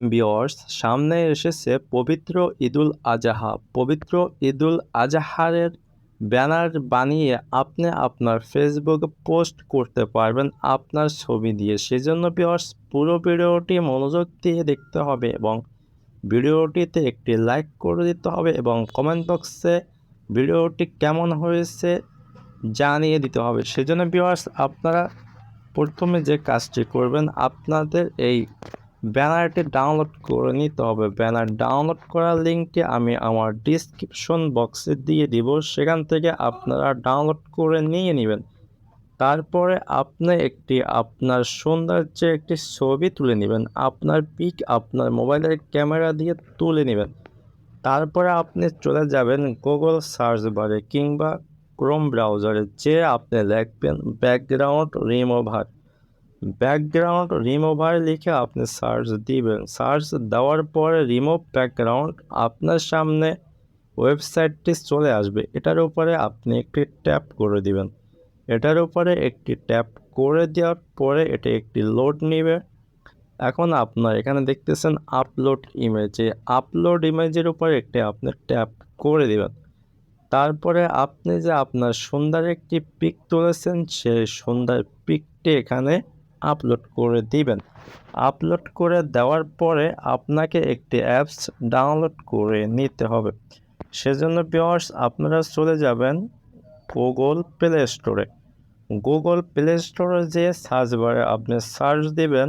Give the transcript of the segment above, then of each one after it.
Viewers, সামনে এসেছে পবিত্র ঈদুল আজহা। পবিত্র ঈদুল আজহারের ব্যানার বানিয়ে আপনি আপনার ফেসবুকে পোস্ট করতে পারবেন আপনার ছবি দিয়ে। সেজন্য ভিউয়ার্স, পুরো ভিডিওটি মনোযোগ দিয়ে দেখতে হবে এবং ভিডিওটিতে একটি লাইক করে দিতে হবে এবং কমেন্ট বক্সে ভিডিওটি কেমন হয়েছে জানিয়ে দিতে হবে। সেজন্য ভিউয়ার্স, আপনারা প্রথমে যে কাজটি করবেন, আপনাদের এই ব্যানারটি ডাউনলোড করে নিতে হবে। ব্যানার ডাউনলোড করার লিঙ্কটি আমি আমার ডিসক্রিপশন বক্সে দিয়ে দিব, সেখান থেকে আপনারা ডাউনলোড করে নিয়ে নেবেন। তারপরে আপনি আপনার সৌন্দর্যে একটি ছবি তুলে নেবেন। আপনার পিক আপনার মোবাইলের ক্যামেরা দিয়ে তুলে নেবেন। তারপরে আপনি চলে যাবেন গুগল সার্চ বারে কিংবা ক্রোম ব্রাউজারে, যে আপনি লিখবেন ব্যাকগ্রাউন্ড রিমুভার লিখে আপনি সার্চ দিবেন। সার্চ দেওয়ার পরে রিমুভ ব্যাকগ্রাউন্ড আপনার সামনে ওয়েবসাইটটি চলে আসবে। এটার উপরে আপনি একটি ট্যাপ করে দিবেন। এটার উপরে একটি ট্যাপ করে দেওয়ার পরে এটা একটি লোড নেবে। এখন আপনার এখানে দেখতেছেন আপলোড ইমেজ, এই আপলোড ইমেজের উপরে একটি আপনি ট্যাপ করে দিবেন। তারপরে আপনি যে আপনার সুন্দর একটি পিক তুলেছেন, সেই সুন্দর পিকটি এখানে আপলোড করে দিবেন। আপলোড করে দেওয়ার পরে আপনাকে একটি অ্যাপস ডাউনলোড করে নিতে হবে। সেজন্য ভিউয়ার্স, আপনারা চলে যাবেন গুগল প্লে স্টোরে। গুগল প্লে স্টোরে যে সার্চ বারে আপনি সার্চ দিবেন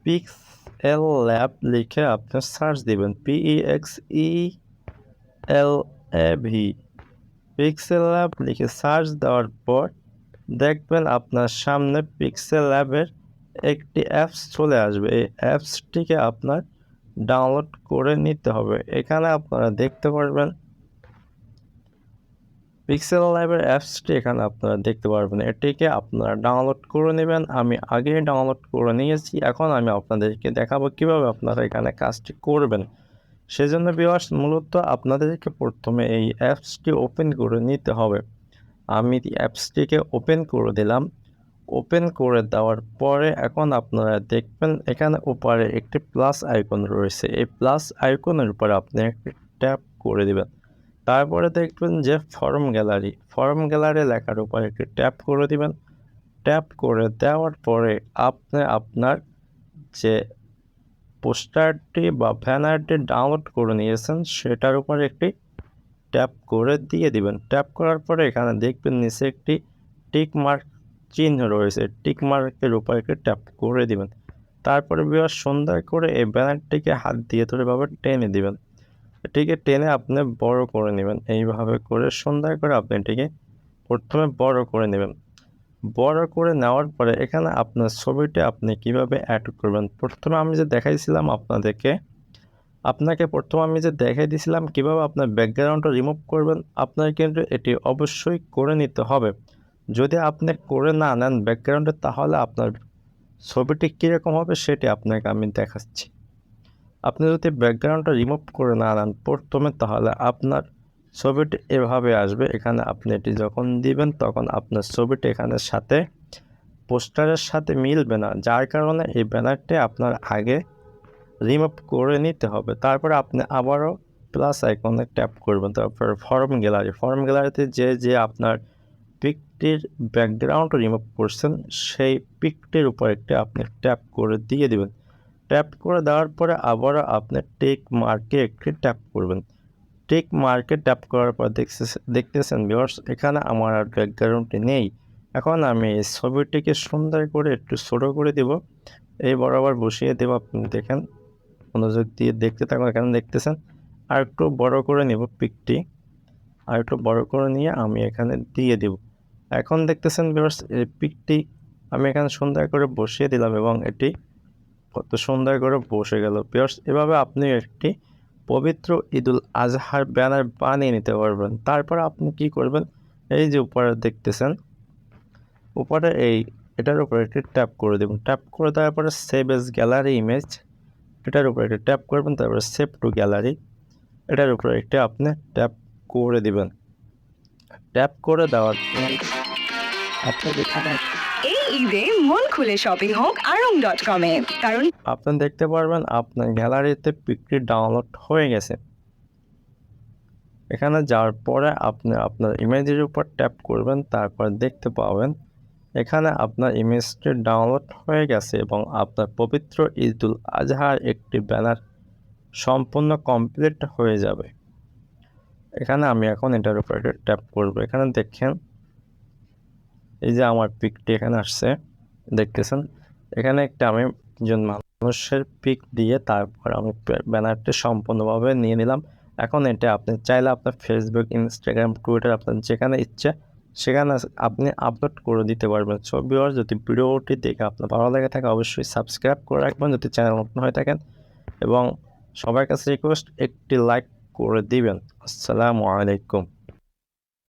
পিক্সেলল্যাব লিখে আপনি সার্চ দিবেন, PEXELAB পিক্সেলল্যাব লিখে সার্চ দেওয়ার পর দেখবেন আপনার সামনে পিক্সেলল্যাবের একটি অ্যাপস চলে আসবে। এই অ্যাপসটিকে আপনার ডাউনলোড করে নিতে হবে। এখানে আপনারা দেখতে পারবেন পিক্সেলল্যাবের অ্যাপসটি, এখানে আপনারা দেখতে পারবেন। এটিকে আপনারা ডাউনলোড করে নেবেন। আমি আগেই ডাউনলোড করে নিয়েছি। এখন আমি আপনাদেরকে দেখাবো কিভাবে আপনারা এখানে কাজটি করবেন। সেজন্য ভিউয়ার্স, মূলত আপনাদেরকে প্রথমে এই অ্যাপসটি ওপেন করে নিতে হবে। আমি অ্যাপসটিকে ওপেন করে দিলাম। ওপেন করে দেওয়ার পরে এখন আপনারা দেখবেন এখানে উপরে একটি প্লাস আইকন রয়েছে। এই প্লাস আইকনের উপরে আপনি একটি ট্যাপ করে দিবেন। তারপরে দেখবেন যে ফর্ম গ্যালারি লেখার উপরে একটি ট্যাপ করে দিবেন। ট্যাপ করে দেওয়ার পরে আপনি আপনার যে পোস্টারটি বা ব্যানারটি ডাউনলোড করে নিয়েছেন সেটার উপরে একটি ট্যাপ করে দিয়ে দিবেন। ট্যাপ করার পরে এখানে দেখবেন নিচে একটি টিক মার্ক চিহ্ন রয়েছে। টিক মার্কের উপর একটি ট্যাপ করে দিবেন। তারপরে ভিউয়ার্স, সুন্দর করে এই ব্যানারটিকে হাত দিয়ে ধরে এভাবে টেনে দিবেন। এটিকে টেনে আপনি বড় করে নেবেন। এইভাবে করে সুন্দর করে আপনি এটিকে প্রথমে বড় করে নেবেন। বড় করে নেওয়ার পরে এখানে আপনার ছবিটি আপনি কিভাবে অ্যাড করবেন, প্রথমে আমি যে দেখাইছিলাম প্রথমে আমি যে দেখাই দিয়েছিলাম কিভাবে আপনার ব্যাকগ্রাউন্ডটা রিমুভ করবেন, আপনার কিন্তু এটি অবশ্যই করে নিতে হবে। যদি আপনি করে না নেন ব্যাকগ্রাউন্ডে, তাহলে আপনার ছবিটি কীরকম হবে সেটি আপনাকে আমি দেখাচ্ছি। আপনি যদি ব্যাকগ্রাউন্ডটা রিমুভ করে না নেন প্রথমে, তাহলে আপনার ছবিটি এভাবে আসবে। এখানে আপনি এটি যখন দিবেন তখন আপনার ছবিটি এখানে সাথে পোস্টারের সাথে মিলবে না, যার কারণে এই ব্যানারটি আপনার আগে রিমুভ করে নিতে হবে। তারপরে আপনি আবারও প্লাস আইকনে ট্যাপ করবেন। তারপর ফর্ম গ্যালারিতে যে আপনার পিকটির ব্যাকগ্রাউন্ড রিমুভ করছেন সেই পিকটির উপর একটি আপনি ট্যাপ করে দিয়ে দিবেন। ট্যাপ করে দেওয়ার পরে আবারও আপনি টিক মার্কে একটি ট্যাপ করবেন। টিক মার্কে ট্যাপ করার পর দেখতেছেন ভিউয়ার্স, এখানে আমার আর ব্যাকগ্রাউন্ডটি নেই। এখন আমি এই ছবিটিকে সুন্দর করে একটু ছোটো করে দেব, এই বরাবর বসিয়ে দেব। আপনি দেখেন, মনোযোগ দিয়ে দেখতে থাকুন। এখানে দেখতেছেন আর একটু বড় করে নেব পিকটি, আর একটু বড় করে নিয়ে আমি এখানে দিয়ে দেব। এখন দেখতেছেন ভিউয়ার্স, এই পিকটি আমি এখানে সুন্দর করে বসিয়ে দিলাম এবং এটি কত সুন্দর করে বসে গেল। ভিউয়ার্স, এভাবে আপনি একটি পবিত্র ঈদুল আজহার ব্যানার বানিয়ে নিতে পারবেন। তারপর আপনি কি করবেন, এই যে উপরে দেখতেছেন, উপরে এটার উপরে একটি ট্যাপ করে দেবেন। ট্যাপ করে দেওয়ার পরে সেভ এজ গ্যালারি ইমেজ, এটার উপরে একটি ট্যাপ করবেন। তারপরে সেভ টু গ্যালারি, এটার উপরে একটি আপনি ট্যাপ করে দিবেন। ট্যাপ করে দেওয়ার পর আপনি ঈদে মন খুলে শপিং হোক arong.com-এ, কারণ আপনি দেখতে পারবেন আপনার গ্যালারিতে পিকটি ডাউনলোড হয়ে গেছে। এখানে যাওয়ার পরে আপনি আপনার ইমেজের উপর ট্যাপ করবেন, তারপর দেখতে পাবেন এখানে আপনার ইমেজটি ডাউনলোড হয়ে গেছে এবং আপনার পবিত্র ঈদ উল আজহার একটি ব্যানার সম্পূর্ণ কমপ্লিট হয়ে যাবে। এখানে আমি এখন এটার উপর ট্যাপ করব। এখানে দেখেন এই যে আমার পিকটি এখানে আসছে, দেখতেছেন। এখানে একটা আমি একজন মানুষের পিক দিয়ে তারপর আমি ব্যানারটি সম্পূর্ণভাবে নিয়ে নিলাম। এখন এটা আপনি চাইলে আপনার ফেসবুক, ইনস্টাগ্রাম, টুইটার আপনার যেখানে ইচ্ছে সেখানে আপনি আপলোড করে দিতে পারবেন। সো ভিউয়ার্স, যদি ভিডিওটি দেখে আপনার ভালো লাগে থাকে অবশ্যই সাবস্ক্রাইব করে রাখবেন যদি চ্যানেল নতুন হয়ে থাকেন, এবং সবার কাছে রিকোয়েস্ট একটি লাইক করে দিবেন। আসসালামু আলাইকুম।